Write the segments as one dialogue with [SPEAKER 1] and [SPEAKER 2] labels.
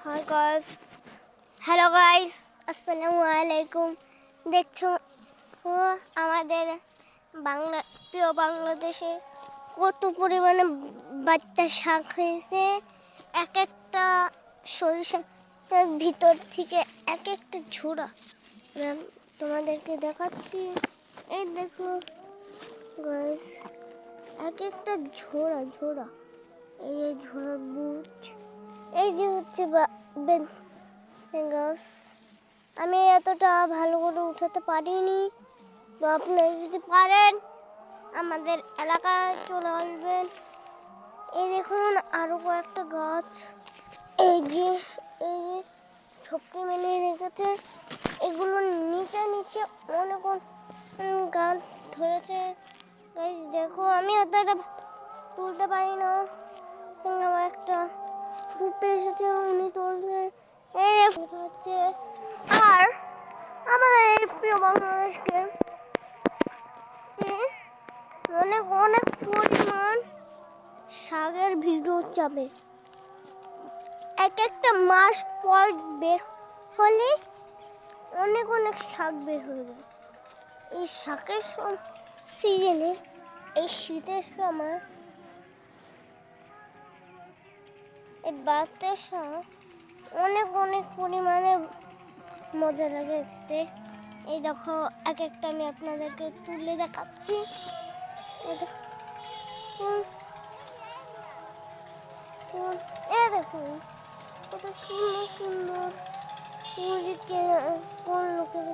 [SPEAKER 1] Hi guys, hello guys, আসসালামু আলাইকুম। দেখছো আমাদের প্রিয় বাংলাদেশে কত পরিমাণে বাচ্চা শাক হয়েছে। এক একটা সরিষার ভিতর থেকে এক একটা ঝোড়া তোমাদেরকে দেখাচ্ছি। এই দেখো গাইস, এক একটা ঝোড়া ঝোড়া, এই ঝোড়ার বুঝ, এই যে হচ্ছে গাছ। আমি এতটা ভালো করে উঠাতে পারিনি, তো আপনারা যদি পারেন আমাদের এলাকায় চলে আসবেন। এই দেখুন আরো কয়েকটা গাছ, এই যে ঝোপটি মেনে রেখেছে। এগুলোর নিচে নিচে অনেক গাছ ধরেছে। দেখো আমি এতটা তুলতে পারি না, আমার একটা ফুপে এসেছে, উনি তুলছে। এই হচ্ছে আর আমাদের এই প্রিয় বাংলাদেশকে অনেক অনেক পরিমাণ শাকের ভিডিও চাপে। এক একটা মাস পর বের হলে অনেক অনেক শাক বের হয়ে যায়। এই শাকের সিজনে, এই শীতের সময় এই বাতের শাক অনেক অনেক পরিমাণে মজা লাগে দেখতে। এই দেখো এক একটা আমি আপনাদেরকে তুলে দেখাচ্ছি। দেখুন কত সুন্দর সুন্দর, কোন লোকের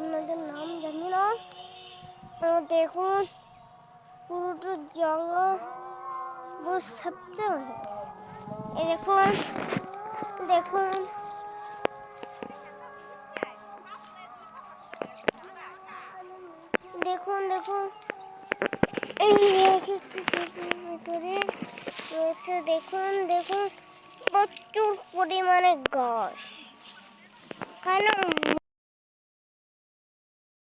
[SPEAKER 1] ওনাদের নাম জানি না। দেখুন পুরোটা জঙ্গল পুরো সবচেয়ে হয়ে গেছে। এই দেখুন দেখুন দেখুন দেখুন এই একটি ছোটের ভিতরে রয়েছে। দেখুন দেখুন প্রচুর পরিমাণে গাছ, কেন